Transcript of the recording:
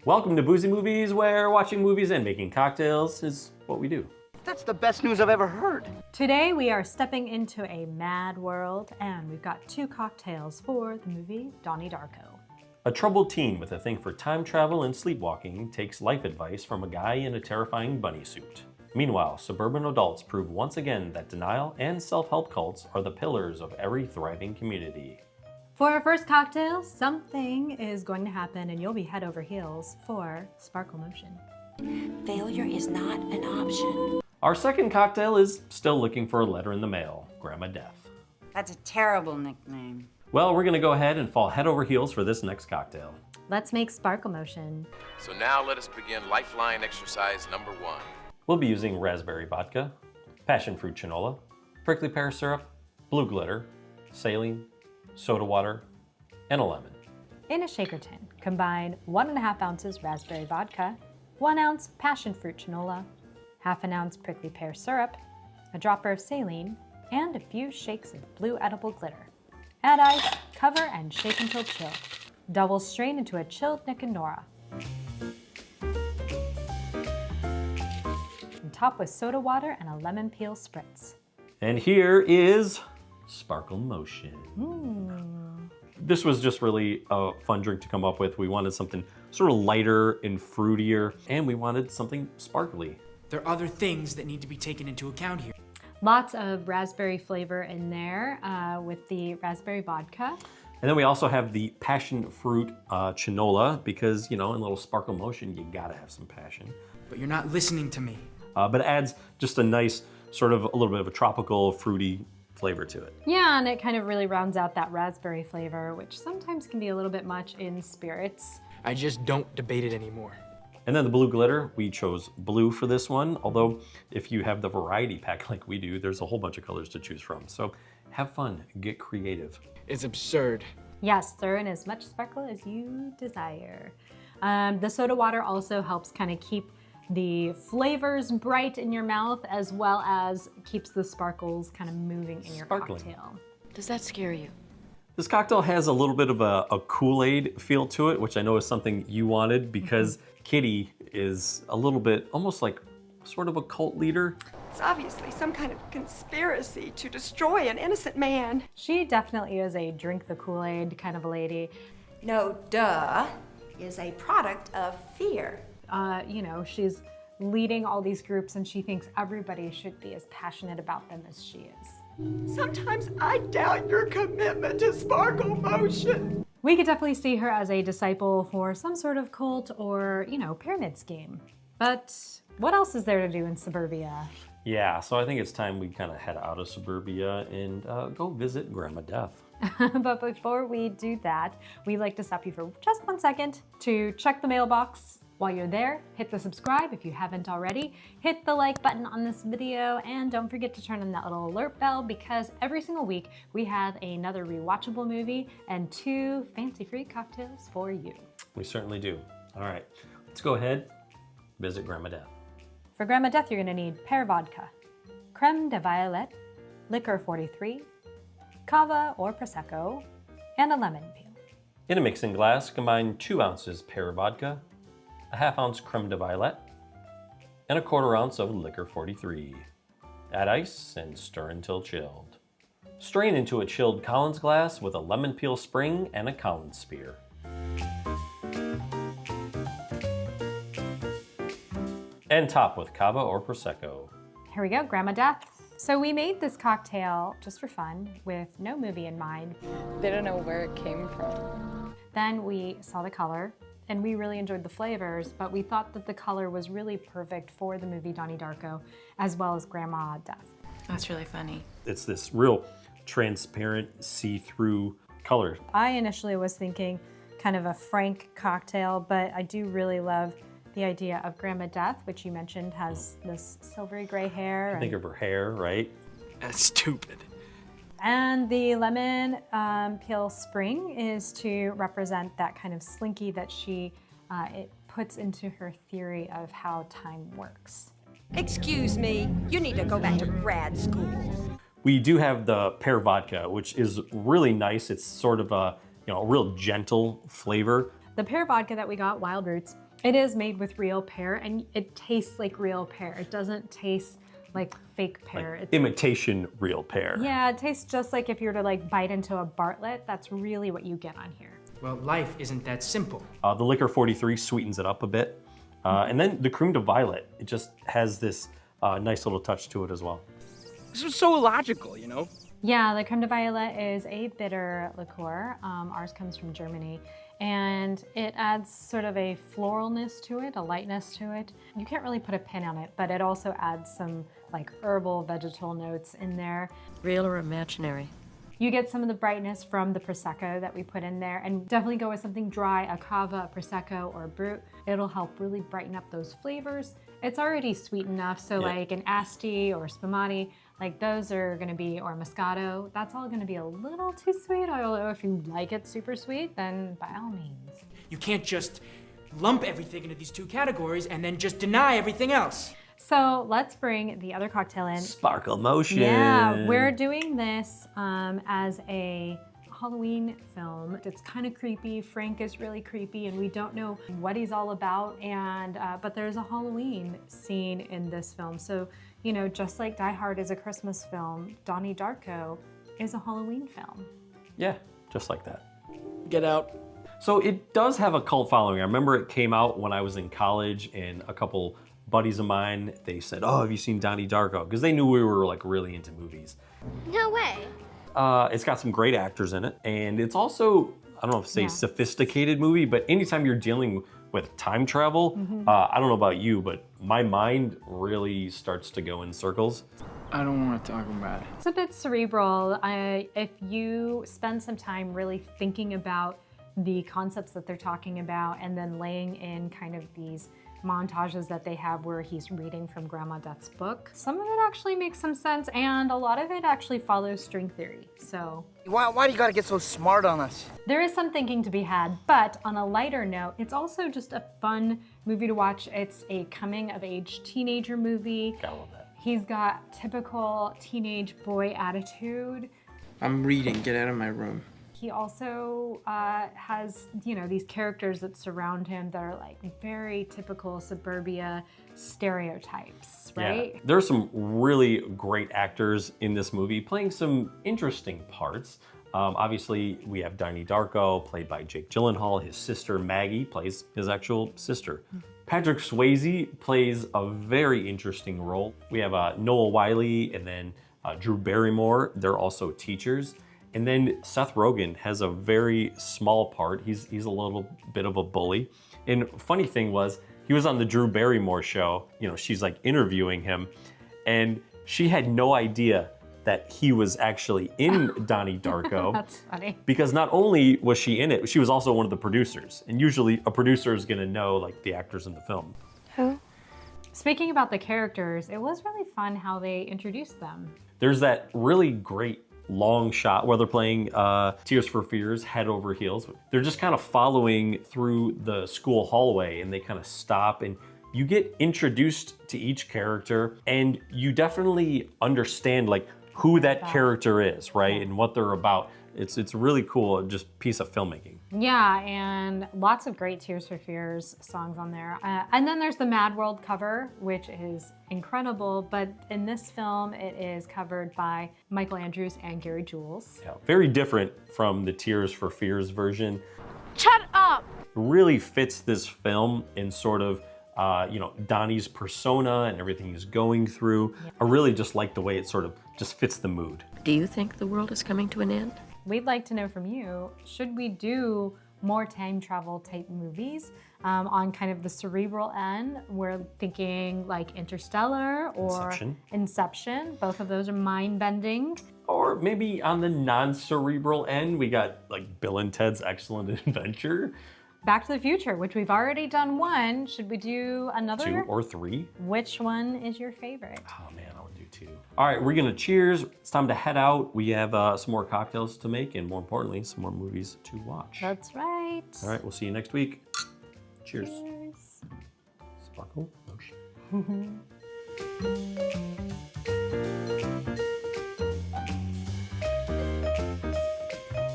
Welcome to Boozy Movies, where watching movies and making cocktails is what we do. That's the best news I've ever heard. Today we are stepping into a mad world, and we've got 2 cocktails for the movie Donnie Darko. A troubled teen with a thing for time travel and sleepwalking takes life advice from a guy in a terrifying bunny suit. Meanwhile, suburban adults prove once again that denial and self-help cults are the pillars of every thriving community. For our first cocktail, something is going to happen and you'll be head over heels for Sparkle Motion. Failure is not an option. Our second cocktail is still looking for a letter in the mail, Grandma Death. That's a terrible nickname. Well, we're gonna go ahead and fall head over heels for this next cocktail. Let's make Sparkle Motion. So now let us begin lifeline exercise number 1. We'll be using raspberry vodka, passion fruit chinola, prickly pear syrup, blue glitter, saline, soda water, and a lemon. In a shaker tin, combine 1.5 ounces raspberry vodka, 1 ounce passion fruit chinola, 1/2 ounce prickly pear syrup, a dropper of saline, and a few shakes of blue edible glitter. Add ice, cover, and shake until chilled. Double strain into a chilled Nick and Nora. And top with soda water and a lemon peel spritz. And here is Sparkle Motion. This was just really a fun drink to come up with. We wanted something sort of lighter and fruitier, and we wanted something sparkly. There are other things that need to be taken into account here. Lots of raspberry flavor in there with the raspberry vodka. And then we also have the passion fruit chinola because, you know, in Little Sparkle Motion, you gotta have some passion. But you're not listening to me. But it adds just a nice sort of a little bit of a tropical, fruity flavor to it. Yeah, and it kind of really rounds out that raspberry flavor, which sometimes can be a little bit much in spirits. I just don't debate it anymore. And then the blue glitter, we chose blue for this one. Although if you have the variety pack like we do, there's a whole bunch of colors to choose from. So have fun, get creative. It's absurd. Yes, throw in as much sparkle as you desire. The soda water also helps kind of keep the flavors bright in your mouth, as well as keeps the sparkles kind of moving in your cocktail. Does that scare you? This cocktail has a little bit of a Kool-Aid feel to it, which I know is something you wanted because Kitty is a little bit almost like sort of a cult leader. It's obviously some kind of conspiracy to destroy an innocent man. She definitely is a drink the Kool-Aid kind of a lady. No, duh, is a product of fear. You know, she's leading all these groups and she thinks everybody should be as passionate about them as she is. Sometimes I doubt your commitment to Sparkle Motion. We could definitely see her as a disciple for some sort of cult or, you know, pyramid scheme. But what else is there to do in suburbia? Yeah, so I think it's time we kind of head out of suburbia and go visit Grandma Death. But before we do that, we'd like to stop you for just 1 second to check the mailbox. While you're there, hit the subscribe if you haven't already, hit the like button on this video, and don't forget to turn on that little alert bell because every single week we have another rewatchable movie and 2 fancy-free cocktails for you. We certainly do. All right, let's go ahead, visit Grandma Death. For Grandma Death, you're gonna need pear vodka, creme de violette, liquor 43, cava or prosecco, and a lemon peel. In a mixing glass, combine 2 ounces pear vodka, a 1/2 ounce creme de violette, and a 1/4 ounce of liquor 43. Add ice and stir until chilled. Strain into a chilled Collins glass with a lemon peel spring and a Collins spear. And top with cava or prosecco. Here we go, Grandma Death. So we made this cocktail just for fun with no movie in mind. They don't know where it came from. Then we saw the color and we really enjoyed the flavors, but we thought that the color was really perfect for the movie Donnie Darko, as well as Grandma Death. That's really funny. It's this real transparent, see-through color. I initially was thinking kind of a frank cocktail, but I do really love the idea of Grandma Death, which you mentioned has this silvery gray hair. Think of her hair, right? That's stupid. And the lemon peel spring is to represent that kind of slinky that she it puts into her theory of how time works. Excuse me, you need to go back to grad school. We do have the pear vodka, which is really nice. It's sort of a, you know, a real gentle flavor. The pear vodka that we got, Wild Roots, It is made with real pear, and it tastes like real pear. It doesn't taste like fake pear. Like imitation real pear. Yeah, it tastes just like if you were to like bite into a Bartlett. That's really what you get on here. Well, life isn't that simple. The liquor 43 sweetens it up a bit. And then the creme de violet, it just has this nice little touch to it as well. This is so illogical, you know? Yeah, the creme de violet is a bitter liqueur. Ours comes from Germany. And it adds sort of a floralness to it, a lightness to it. You can't really put a pin on it, but it also adds some like herbal, vegetal notes in there. Real or imaginary? You get some of the brightness from the Prosecco that we put in there, and definitely go with something dry, a Cava, a Prosecco, or a Brut. It'll help really brighten up those flavors. It's already sweet enough, so like an Asti or Spumante, like those are gonna be, or Moscato, that's all gonna be a little too sweet, although if you like it super sweet, then by all means. You can't just lump everything into these two categories and then just deny everything else. So let's bring the other cocktail in. Sparkle motion. Yeah, we're doing this as a Halloween film. It's kind of creepy. Frank is really creepy, and we don't know what he's all about. And but there's a Halloween scene in this film. So you know, just like Die Hard is a Christmas film, Donnie Darko is a Halloween film. Yeah, just like that. Get out. So it does have a cult following. I remember it came out when I was in college, and a couple buddies of mine, they said, "Oh, have you seen Donnie Darko?" Because they knew we were like really into movies. No way. It's got some great actors in it, and it's also, I don't know if to say sophisticated movie, but anytime you're dealing with time travel, I don't know about you, but my mind really starts to go in circles. I don't want to talk about it. It's a bit cerebral. If you spend some time really thinking about the concepts that they're talking about, and then laying in kind of these montages that they have where he's reading from Grandma Death's book, some of it actually makes some sense, and a lot of it actually follows string theory. So Why do you gotta get so smart on us? there is some thinking to be had, but on a lighter note, it's also just a fun movie to watch. It's a coming-of-age teenager movie. I love that. He's got typical teenage boy attitude. I'm reading. Get out of my room. He also has, you know, these characters that surround him that are like very typical suburbia stereotypes, right? Yeah. There are some really great actors in this movie playing some interesting parts. Obviously, we have Donnie Darko, played by Jake Gyllenhaal. His sister, Maggie, plays his actual sister. Patrick Swayze plays a very interesting role. We have Noah Wiley and then Drew Barrymore. They're also teachers. And then Seth Rogen has a very small part. He's a little bit of a bully. And funny thing was, he was on the Drew Barrymore show. You know, she's like interviewing him, and she had no idea that he was actually in Donnie Darko. That's funny. Because not only was she in it, she was also one of the producers. And usually a producer is gonna know like the actors in the film. Who? Speaking about the characters, it was really fun how they introduced them. There's that really great long shot where they're playing Tears for Fears head over heels. They're just kind of following through the school hallway, and they kind of stop, and you get introduced to each character, and you definitely understand like who that character is, right? And what they're about. It's really cool, just piece of filmmaking. Yeah, and lots of great Tears for Fears songs on there. And then there's the Mad World cover, which is incredible, but in this film, it is covered by Michael Andrews and Gary Jules. Yeah, very different from the Tears for Fears version. Shut up! Really fits this film in sort of you know, Donnie's persona and everything he's going through. Yeah. I really just like the way it sort of just fits the mood. Do you think the world is coming to an end? We'd like to know from you, should we do more time travel type movies on kind of the cerebral end? We're thinking like Interstellar or Inception. Both of those are mind-bending. Or maybe on the non-cerebral end, we got like Bill and Ted's Excellent Adventure. Back to the Future, which we've already done one. Should we do another? 2 or 3. Which one is your favorite? Oh man, I would do 2. All right, we're gonna cheers. It's time to head out. We have some more cocktails to make, and more importantly, some more movies to watch. That's right. All right, we'll see you next week. Cheers. Cheers. Sparkle motion.